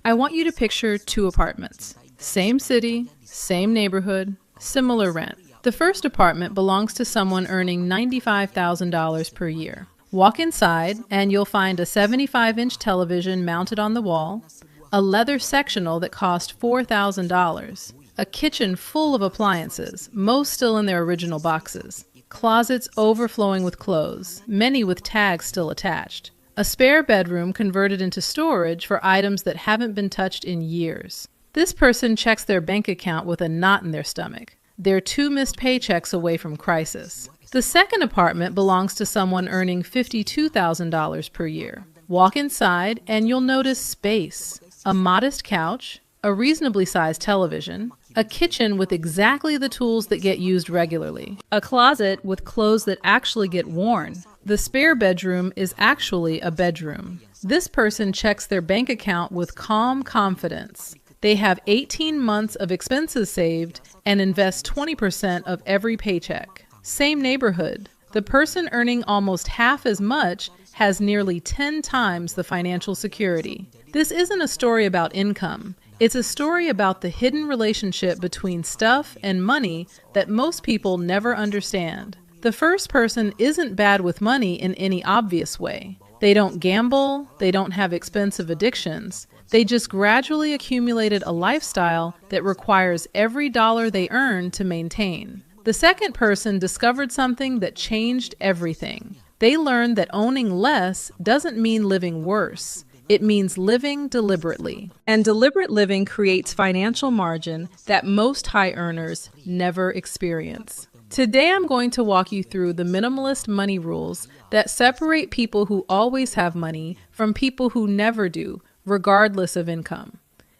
I want you to picture two apartments. Same city, same neighborhood, similar rent. The first apartment belongs to someone earning $95,000 per year. Walk inside and you'll find a 75-inch television mounted on the wall, a leather sectional that cost $4,000, a kitchen full of appliances, most still in their original boxes, closets overflowing with clothes, many with tags still attached, a spare bedroom converted into storage for items that haven't been touched in years. This person checks their bank account with a knot in their stomach. They're 2 missed paychecks away from crisis. The second apartment belongs to someone earning $52,000 per year. Walk inside and you'll notice space, a modest couch, a reasonably sized television, a kitchen with exactly the tools that get used regularly, a closet with clothes that actually get worn. The spare bedroom is actually a bedroom. This person checks their bank account with calm confidence. They have 18 months of expenses saved and invest 20% of every paycheck. Same neighborhood. The person earning almost half as much has nearly 10 times the financial security. This isn't a story about income. It's a story about the hidden relationship between stuff and money that most people never understand. The first person isn't bad with money in any obvious way. They don't gamble, they don't have expensive addictions. They just gradually accumulated a lifestyle that requires every dollar they earn to maintain. The second person discovered something that changed everything. They learned that owning less doesn't mean living worse. It means living deliberately. And deliberate living creates financial margin that most high earners never experience. Today I'm going to walk you through the minimalist money rules that separate people who always have money from people who never do, regardless of income.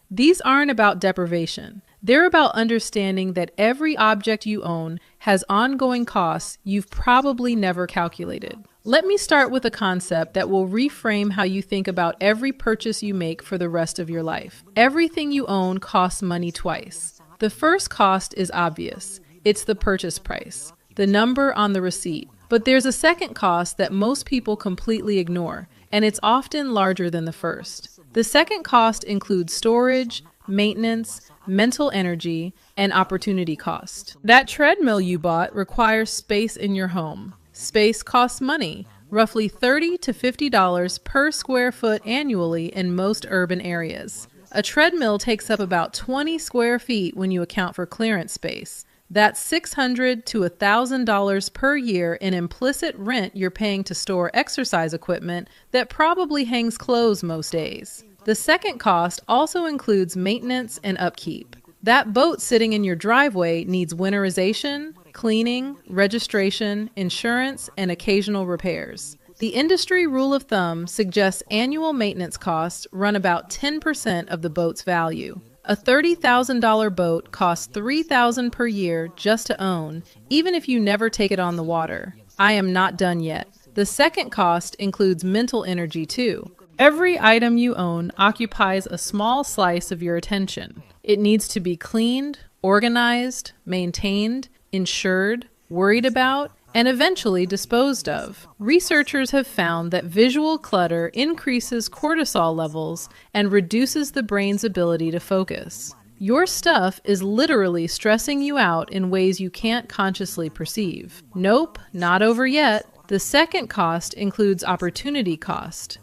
These aren't about deprivation. They're about understanding that every object you own has ongoing costs you've probably never calculated. Let me start with a concept that will reframe how you think about every purchase you make for the rest of your life. Everything you own costs money twice. The first cost is obvious. It's the purchase price, the number on the receipt. But there's a second cost that most people completely ignore, and it's often larger than the first. The second cost includes storage, maintenance, mental energy, and opportunity cost. That treadmill you bought requires space in your home. Space costs money, roughly $30 to $50 per square foot annually in most urban areas. A treadmill takes up about 20 square feet when you account for clearance space. That's $600 to $1,000 per year in implicit rent you're paying to store exercise equipment that probably hangs clothes most days. The second cost also includes maintenance and upkeep. That boat sitting in your driveway needs winterization, cleaning, registration, insurance, and occasional repairs. The industry rule of thumb suggests annual maintenance costs run about 10% of the boat's value. A $30,000 boat costs $3,000 per year just to own, even if you never take it on the water. I am not done yet. The second cost includes mental energy too. Every item you own occupies a small slice of your attention. It needs to be cleaned, organized, maintained, insured, worried about, and eventually disposed of. Researchers have found that visual clutter increases cortisol levels and reduces the brain's ability to focus. Your stuff is literally stressing you out in ways you can't consciously perceive. Nope, not over yet. The second cost includes opportunity cost.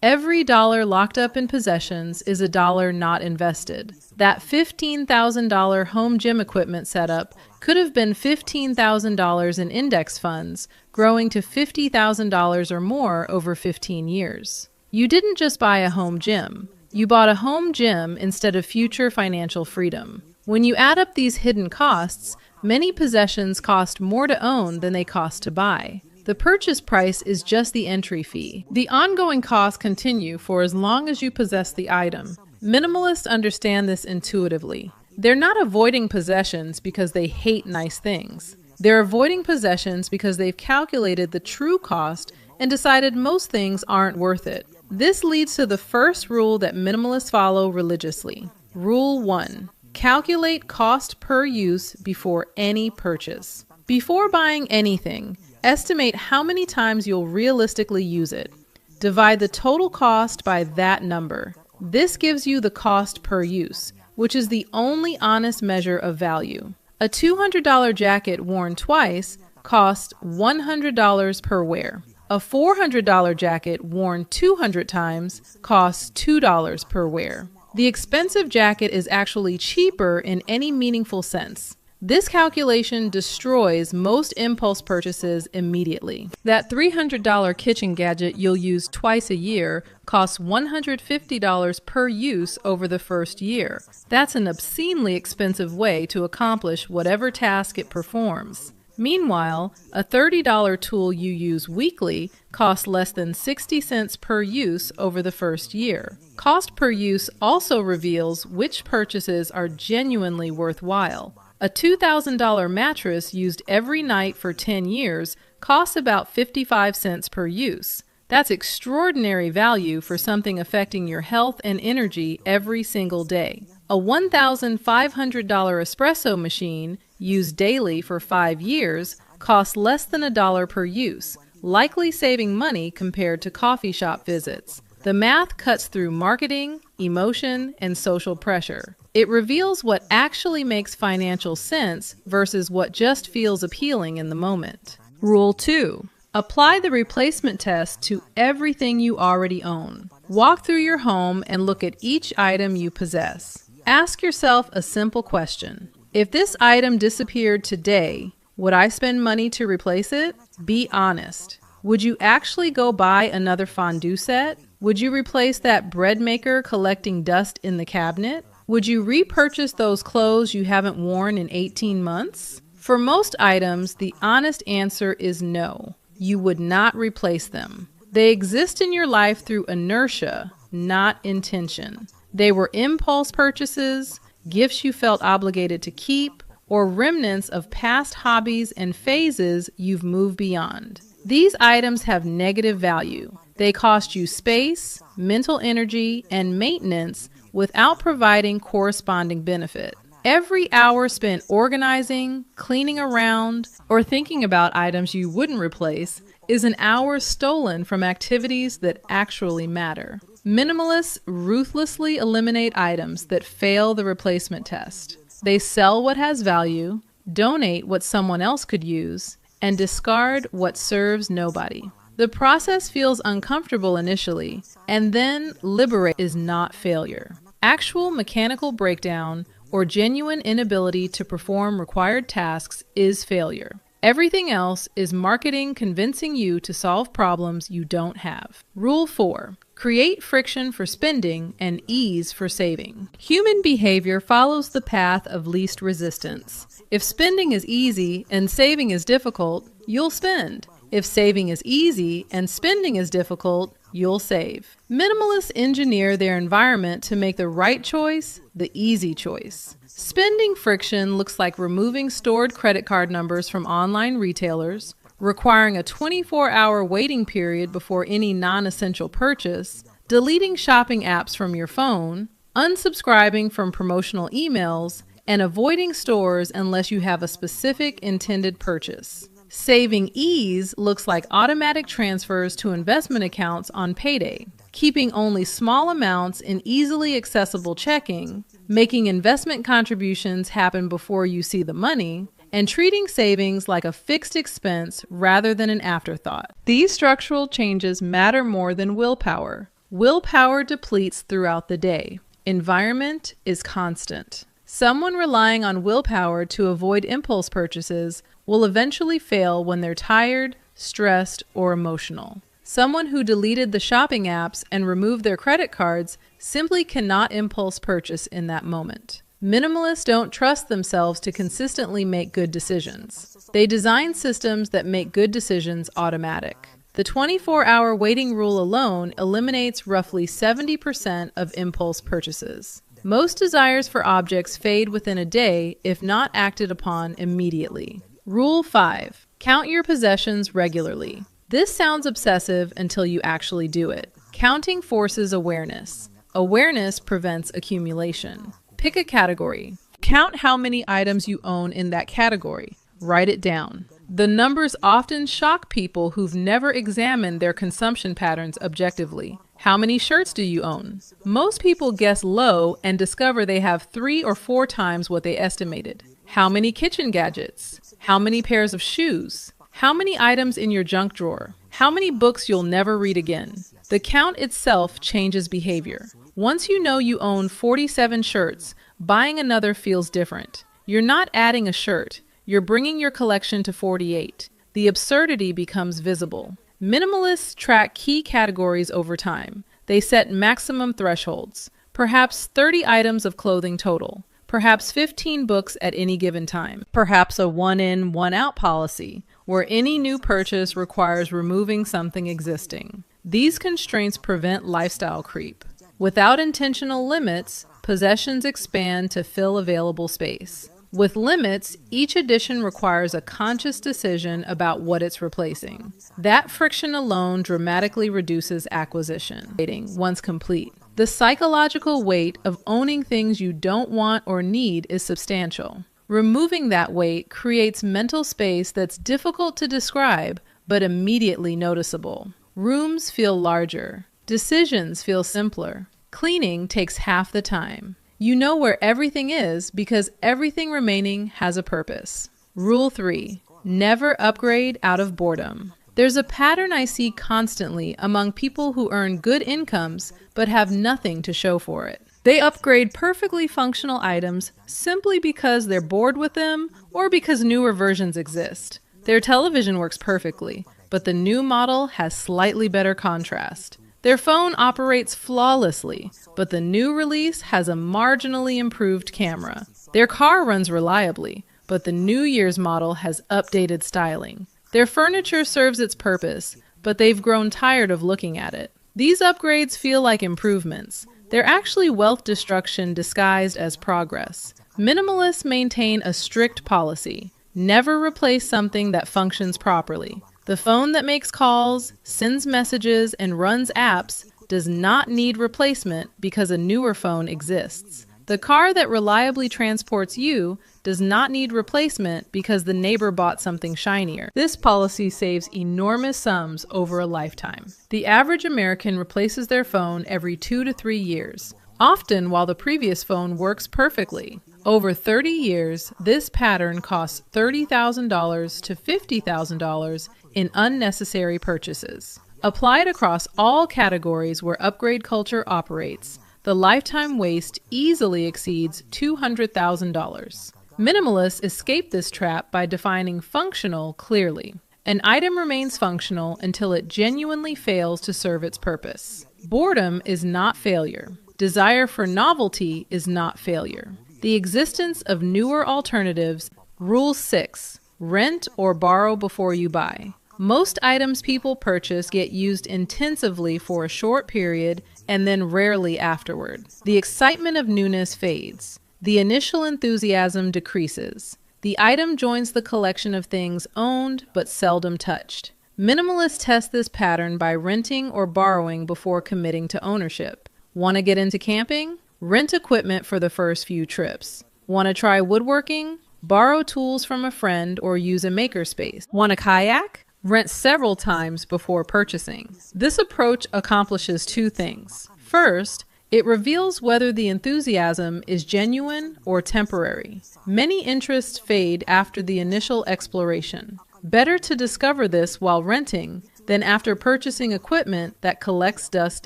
Every dollar locked up in possessions is a dollar not invested. That $15,000 home gym equipment setup could have been $15,000 in index funds, growing to $50,000 or more over 15 years. You didn't just buy a home gym. You bought a home gym instead of future financial freedom. When you add up these hidden costs, many possessions cost more to own than they cost to buy. The purchase price is just the entry fee. The ongoing costs continue for as long as you possess the item. Minimalists understand this intuitively. They're not avoiding possessions because they hate nice things. They're avoiding possessions because they've calculated the true cost and decided most things aren't worth it. This leads to the first rule that minimalists follow religiously. Rule 1. Calculate cost per use before any purchase. Before buying anything, estimate how many times you'll realistically use it. Divide the total cost by that number. This gives you the cost per use, which is the only honest measure of value. A $200 jacket worn twice costs $100 per wear. A $400 jacket worn 200 times costs $2 per wear. The expensive jacket is actually cheaper in any meaningful sense. This calculation destroys most impulse purchases immediately. That $300 kitchen gadget you'll use twice a year costs $150 per use over the first year. That's an obscenely expensive way to accomplish whatever task it performs. Meanwhile, a $30 tool you use weekly costs less than 60 cents per use over the first year. Cost per use also reveals which purchases are genuinely worthwhile. A $2,000 mattress used every night for 10 years costs about 55 cents per use. That's extraordinary value for something affecting your health and energy every single day. A $1,500 espresso machine used daily for 5 years costs less than $1 per use, likely saving money compared to coffee shop visits. The math cuts through marketing, emotion, and social pressure. It reveals what actually makes financial sense versus what just feels appealing in the moment. Rule 2. Apply the replacement test to everything you already own. Walk through your home and look at each item you possess. Ask yourself a simple question. If this item disappeared today, would I spend money to replace it? Be honest. Would you actually go buy another fondue set? Would you replace that bread maker collecting dust in the cabinet? Would you repurchase those clothes you haven't worn in 18 months? For most items, the honest answer is no. You would not replace them. They exist in your life through inertia, not intention. They were impulse purchases, gifts you felt obligated to keep, or remnants of past hobbies and phases you've moved beyond. These items have negative value. They cost you space, mental energy, and maintenance without providing corresponding benefit. Every hour spent organizing, cleaning around, or thinking about items you wouldn't replace is an hour stolen from activities that actually matter. Minimalists ruthlessly eliminate items that fail the replacement test. They sell what has value, donate what someone else could use, and discard what serves nobody. The process feels uncomfortable initially, and then liberate is not failure. Actual mechanical breakdown or genuine inability to perform required tasks is failure. Everything else is marketing convincing you to solve problems you don't have. Rule 4. Create friction for spending and ease for saving. Human behavior follows the path of least resistance. If spending is easy and saving is difficult, you'll spend. If saving is easy and spending is difficult, you'll save. Minimalists engineer their environment to make the right choice the easy choice. Spending friction looks like removing stored credit card numbers from online retailers, requiring a 24-hour waiting period before any non-essential purchase, deleting shopping apps from your phone, unsubscribing from promotional emails, and avoiding stores unless you have a specific intended purchase. Saving ease looks like automatic transfers to investment accounts on payday, keeping only small amounts in easily accessible checking, making investment contributions happen before you see the money, and treating savings like a fixed expense rather than an afterthought. These structural changes matter more than willpower. Willpower depletes throughout the day. Environment is constant. Someone relying on willpower to avoid impulse purchases will eventually fail when they're tired, stressed, or emotional. Someone who deleted the shopping apps and removed their credit cards simply cannot impulse purchase in that moment. Minimalists don't trust themselves to consistently make good decisions. They design systems that make good decisions automatic. The 24-hour waiting rule alone eliminates roughly 70% of impulse purchases. Most desires for objects fade within a day if not acted upon immediately. Rule 5. Count your possessions regularly. This sounds obsessive until you actually do it. Counting forces awareness. Awareness prevents accumulation. Pick a category. Count how many items you own in that category. Write it down. The numbers often shock people who've never examined their consumption patterns objectively. How many shirts do you own? Most people guess low and discover they have 3 or 4 times what they estimated. How many kitchen gadgets? How many pairs of shoes? How many items in your junk drawer? How many books you'll never read again? The count itself changes behavior. Once you know you own 47 shirts, buying another feels different. You're not adding a shirt. You're bringing your collection to 48. The absurdity becomes visible. Minimalists track key categories over time. They set maximum thresholds. Perhaps 30 items of clothing total. Perhaps 15 books at any given time. Perhaps a one-in, one-out policy, where any new purchase requires removing something existing. These constraints prevent lifestyle creep. Without intentional limits, possessions expand to fill available space. With limits, each addition requires a conscious decision about what it's replacing. That friction alone dramatically reduces acquisition, once complete. The psychological weight of owning things you don't want or need is substantial. Removing that weight creates mental space that's difficult to describe, but immediately noticeable. Rooms feel larger. Decisions feel simpler. Cleaning takes half the time. You know where everything is because everything remaining has a purpose. Rule 3. Never upgrade out of boredom. There's a pattern I see constantly among people who earn good incomes but have nothing to show for it. They upgrade perfectly functional items simply because they're bored with them or because newer versions exist. Their television works perfectly, but the new model has slightly better contrast. Their phone operates flawlessly, but the new release has a marginally improved camera. Their car runs reliably, but the New Year's model has updated styling. Their furniture serves its purpose, but they've grown tired of looking at it. These upgrades feel like improvements. They're actually wealth destruction disguised as progress. Minimalists maintain a strict policy. Never replace something that functions properly. The phone that makes calls, sends messages, and runs apps does not need replacement because a newer phone exists. The car that reliably transports you does not need replacement because the neighbor bought something shinier. This policy saves enormous sums over a lifetime. The average American replaces their phone every 2 to 3 years, often while the previous phone works perfectly. Over 30 years, this pattern costs $30,000 to $50,000 in unnecessary purchases. Applied across all categories where upgrade culture operates, the lifetime waste easily exceeds $200,000. Minimalists escape this trap by defining functional clearly. An item remains functional until it genuinely fails to serve its purpose. Boredom is not failure. Desire for novelty is not failure. The existence of newer alternatives. Rule 6. Rent or borrow before you buy. Most items people purchase get used intensively for a short period and then rarely afterward. The excitement of newness fades. The initial enthusiasm decreases. The item joins the collection of things owned but seldom touched. Minimalists test this pattern by renting or borrowing before committing to ownership. Want to get into camping? Rent equipment for the first few trips. Want to try woodworking? Borrow tools from a friend or use a makerspace. Want a kayak? Rent several times before purchasing. This approach accomplishes 2 things. First, it reveals whether the enthusiasm is genuine or temporary. Many interests fade after the initial exploration. Better to discover this while renting than after purchasing equipment that collects dust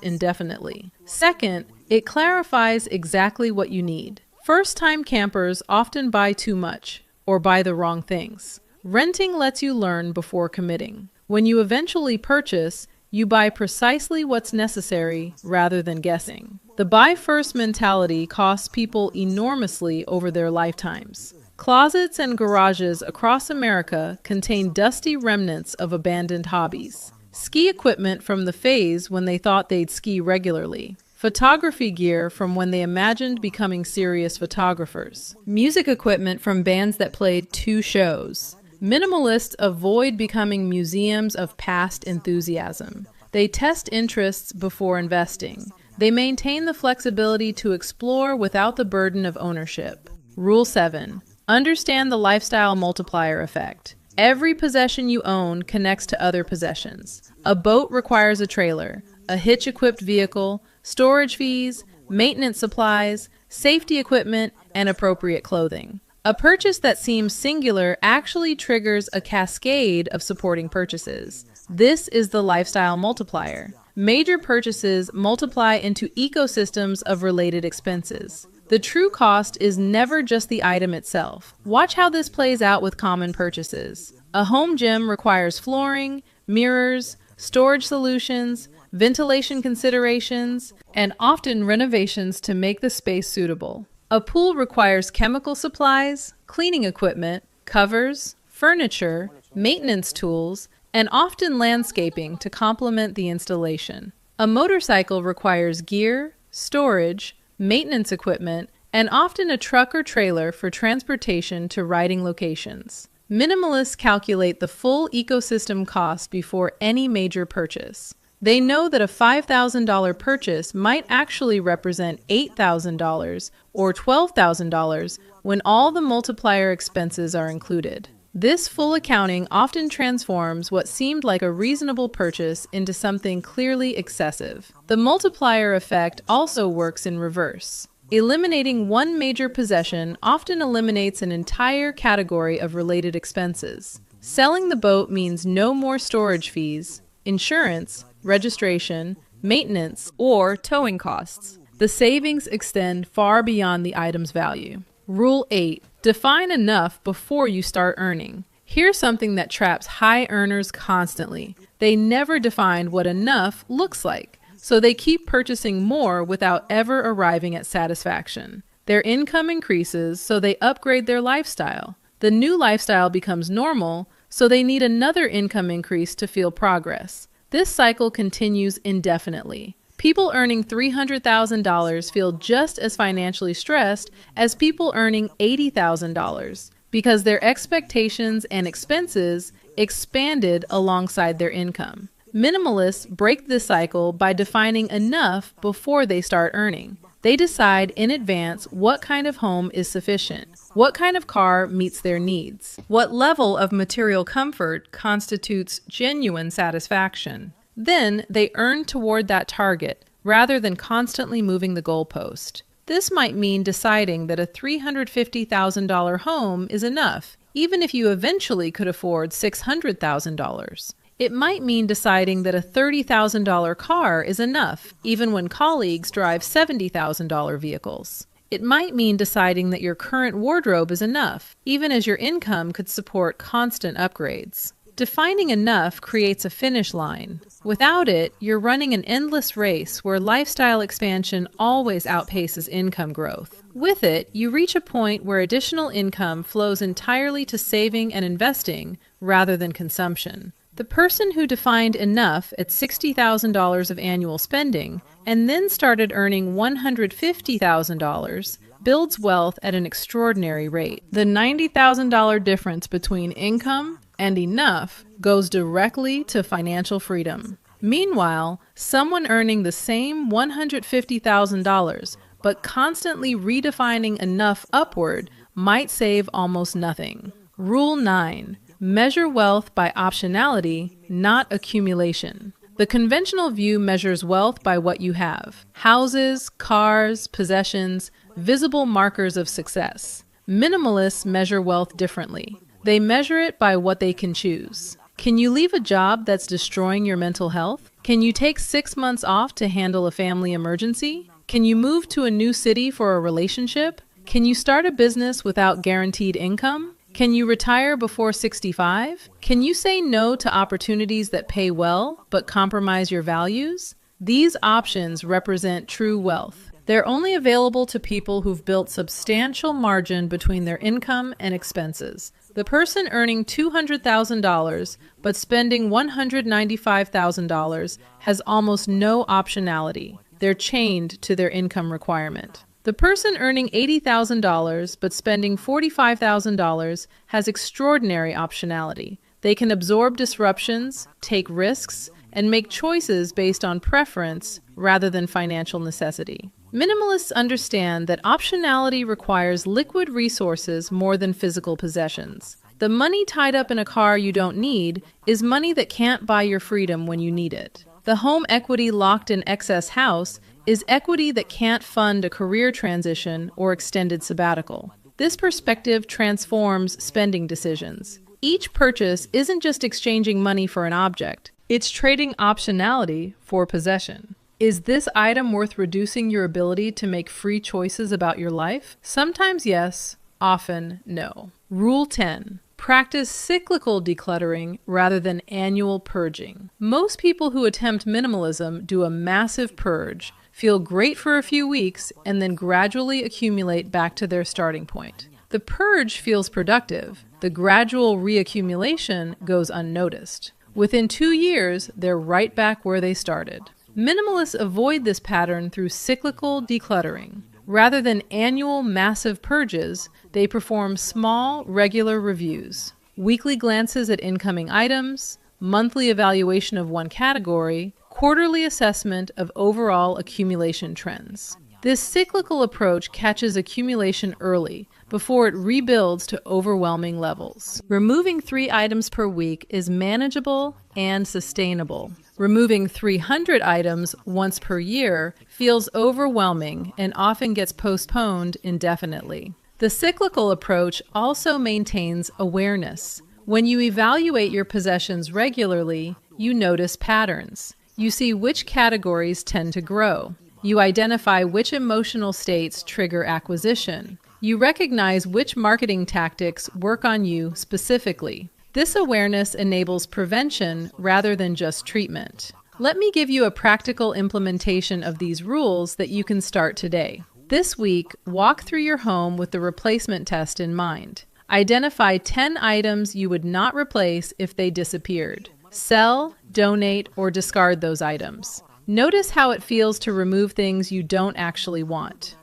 indefinitely. Second, it clarifies exactly what you need. First-time campers often buy too much or buy the wrong things. Renting lets you learn before committing. When you eventually purchase, you buy precisely what's necessary rather than guessing. The buy-first mentality costs people enormously over their lifetimes. Closets and garages across America contain dusty remnants of abandoned hobbies. Ski equipment from the phase when they thought they'd ski regularly. Photography gear from when they imagined becoming serious photographers. Music equipment from bands that played 2 shows. Minimalists avoid becoming museums of past enthusiasm. They test interests before investing. They maintain the flexibility to explore without the burden of ownership. Rule 7. Understand the lifestyle multiplier effect. Every possession you own connects to other possessions. A boat requires a trailer. a hitch-equipped vehicle, storage fees, maintenance supplies, safety equipment, and appropriate clothing. A purchase that seems singular actually triggers a cascade of supporting purchases. This is the lifestyle multiplier. Major purchases multiply into ecosystems of related expenses. The true cost is never just the item itself. Watch how this plays out with common purchases. A home gym requires flooring, mirrors, storage solutions, ventilation considerations, and often renovations to make the space suitable. A pool requires chemical supplies, cleaning equipment, covers, furniture, maintenance tools, and often landscaping to complement the installation. A motorcycle requires gear, storage, maintenance equipment, and often a truck or trailer for transportation to riding locations. Minimalists calculate the full ecosystem cost before any major purchase. They know that a $5,000 purchase might actually represent $8,000 or $12,000 when all the multiplier expenses are included. This full accounting often transforms what seemed like a reasonable purchase into something clearly excessive. The multiplier effect also works in reverse. Eliminating one major possession often eliminates an entire category of related expenses. Selling the boat means no more storage fees, insurance, registration, maintenance, or towing costs. The savings extend far beyond the item's value. Rule 8. Define enough before you start earning. Here's something that traps high earners constantly. They never define what enough looks like, so they keep purchasing more without ever arriving at satisfaction. Their income increases, so they upgrade their lifestyle. The new lifestyle becomes normal, so they need another income increase to feel progress. This cycle continues indefinitely. People earning $300,000 feel just as financially stressed as people earning $80,000 because their expectations and expenses expanded alongside their income. Minimalists break this cycle by defining enough before they start earning. They decide in advance what kind of home is sufficient, what kind of car meets their needs, what level of material comfort constitutes genuine satisfaction. Then they earn toward that target rather than constantly moving the goalpost. This might mean deciding that a $350,000 home is enough, even if you eventually could afford $600,000. It might mean deciding that a $30,000 car is enough, even when colleagues drive $70,000 vehicles. It might mean deciding that your current wardrobe is enough, even as your income could support constant upgrades. Defining enough creates a finish line. Without it, you're running an endless race where lifestyle expansion always outpaces income growth. With it, you reach a point where additional income flows entirely to saving and investing rather than consumption. The person who defined enough at $60,000 of annual spending and then started earning $150,000 builds wealth at an extraordinary rate. The $90,000 difference between income and enough goes directly to financial freedom. Meanwhile, someone earning the same $150,000 but constantly redefining enough upward might save almost nothing. Rule 9. Measure wealth by optionality, not accumulation. The conventional view measures wealth by what you have: houses, cars, possessions, visible markers of success. Minimalists measure wealth differently. They measure it by what they can choose. Can you leave a job that's destroying your mental health? Can you take 6 months off to handle a family emergency? Can you move to a new city for a relationship? Can you start a business without guaranteed income? Can you retire before 65? Can you say no to opportunities that pay well but compromise your values? These options represent true wealth. They're only available to people who've built substantial margin between their income and expenses. The person earning $200,000 but spending $195,000 has almost no optionality. They're chained to their income requirement. The person earning $80,000 but spending $45,000 has extraordinary optionality. They can absorb disruptions, take risks, and make choices based on preference rather than financial necessity. Minimalists understand that optionality requires liquid resources more than physical possessions. The money tied up in a car you don't need is money that can't buy your freedom when you need it. The home equity locked in excess house is equity that can't fund a career transition or extended sabbatical. This perspective transforms spending decisions. Each purchase isn't just exchanging money for an object, it's trading optionality for possession. Is this item worth reducing your ability to make free choices about your life? Sometimes yes, often no. Rule 10. Practice cyclical decluttering rather than annual purging. Most people who attempt minimalism do a massive purge, feel great for a few weeks, and then gradually accumulate back to their starting point. The purge feels productive. The gradual reaccumulation goes unnoticed. Within 2 years, they're right back where they started. Minimalists avoid this pattern through cyclical decluttering. Rather than annual massive purges, they perform small, regular reviews. Weekly glances at incoming items, monthly evaluation of one category, quarterly assessment of overall accumulation trends. This cyclical approach catches accumulation early, before it rebuilds to overwhelming levels. Removing 3 items per week is manageable and sustainable. Removing 300 items once per year feels overwhelming and often gets postponed indefinitely. The cyclical approach also maintains awareness. When you evaluate your possessions regularly, you notice patterns. You see which categories tend to grow. You identify which emotional states trigger acquisition. You recognize which marketing tactics work on you specifically. This awareness enables prevention rather than just treatment. Let me give you a practical implementation of these rules that you can start today. This week, walk through your home with the replacement test in mind. Identify 10 items you would not replace if they disappeared. Sell, donate, or discard those items. Notice how it feels to remove things you don't actually want.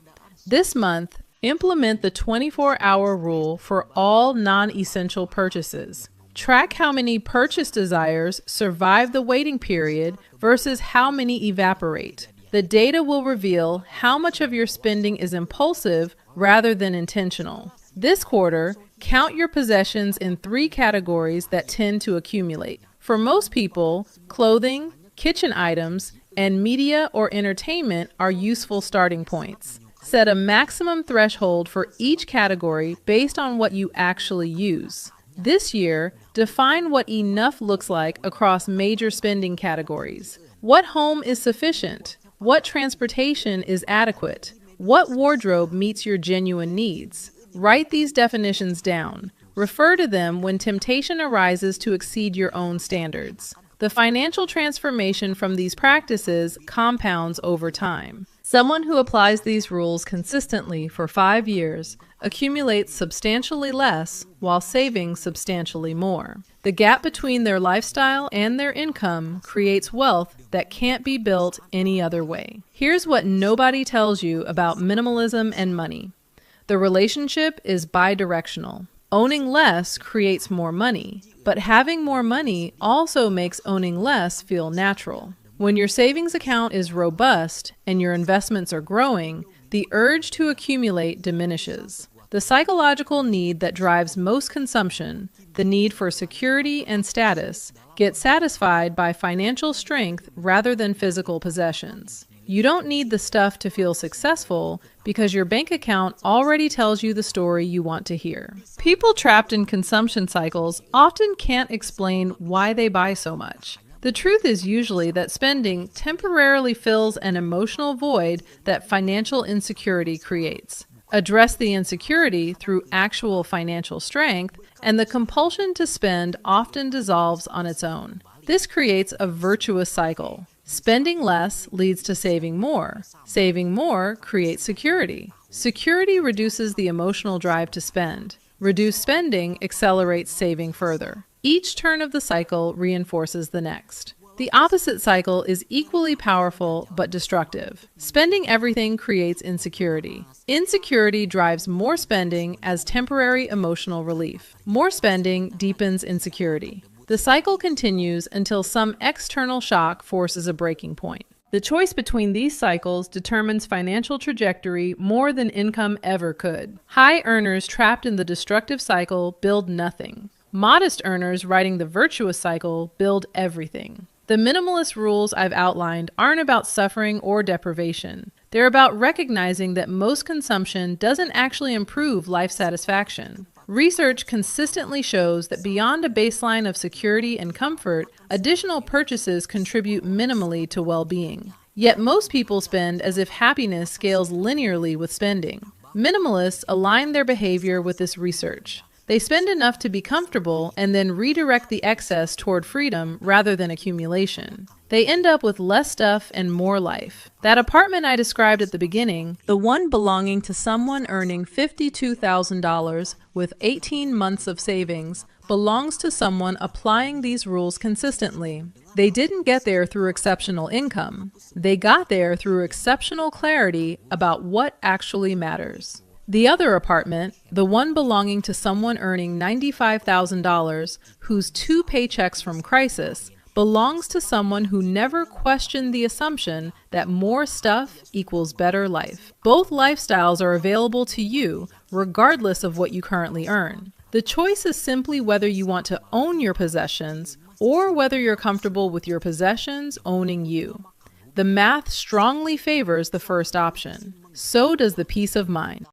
This month, implement the 24-hour rule for all non-essential purchases. Track how many purchase desires survive the waiting period versus how many evaporate. The data will reveal how much of your spending is impulsive rather than intentional. This quarter, count your possessions in 3 categories that tend to accumulate. For most people, clothing, kitchen items, and media or entertainment are useful starting points. Set a maximum threshold for each category based on what you actually use. This year, define what enough looks like across major spending categories. What home is sufficient? What transportation is adequate? What wardrobe meets your genuine needs? Write these definitions down. Refer to them when temptation arises to exceed your own standards. The financial transformation from these practices compounds over time. Someone who applies these rules consistently for 5 years accumulates substantially less while saving substantially more. The gap between their lifestyle and their income creates wealth that can't be built any other way. Here's what nobody tells you about minimalism and money. The relationship is bidirectional. Owning less creates more money, but having more money also makes owning less feel natural. When your savings account is robust and your investments are growing, the urge to accumulate diminishes. The psychological need that drives most consumption, the need for security and status, gets satisfied by financial strength rather than physical possessions. You don't need the stuff to feel successful because your bank account already tells you the story you want to hear. People trapped in consumption cycles often can't explain why they buy so much. The truth is usually that spending temporarily fills an emotional void that financial insecurity creates. Address the insecurity through actual financial strength, and the compulsion to spend often dissolves on its own. This creates a virtuous cycle. Spending less leads to saving more. Saving more creates security. Security reduces the emotional drive to spend. Reduced spending accelerates saving further. Each turn of the cycle reinforces the next. The opposite cycle is equally powerful but destructive. Spending everything creates insecurity. Insecurity drives more spending as temporary emotional relief. More spending deepens insecurity. The cycle continues until some external shock forces a breaking point. The choice between these cycles determines financial trajectory more than income ever could. High earners trapped in the destructive cycle build nothing. Modest earners riding the virtuous cycle build everything. The minimalist rules I've outlined aren't about suffering or deprivation. They're about recognizing that most consumption doesn't actually improve life satisfaction. Research consistently shows that beyond a baseline of security and comfort, additional purchases contribute minimally to well-being. Yet most people spend as if happiness scales linearly with spending. Minimalists align their behavior with this research. They spend enough to be comfortable and then redirect the excess toward freedom rather than accumulation. They end up with less stuff and more life. That apartment I described at the beginning, the one belonging to someone earning $52,000 with 18 months of savings, belongs to someone applying these rules consistently. They didn't get there through exceptional income. They got there through exceptional clarity about what actually matters. The other apartment, the one belonging to someone earning $95,000 who's 2 paychecks from crisis, belongs to someone who never questioned the assumption that more stuff equals better life. Both lifestyles are available to you regardless of what you currently earn. The choice is simply whether you want to own your possessions or whether you're comfortable with your possessions owning you. The math strongly favors the first option. So does the peace of mind.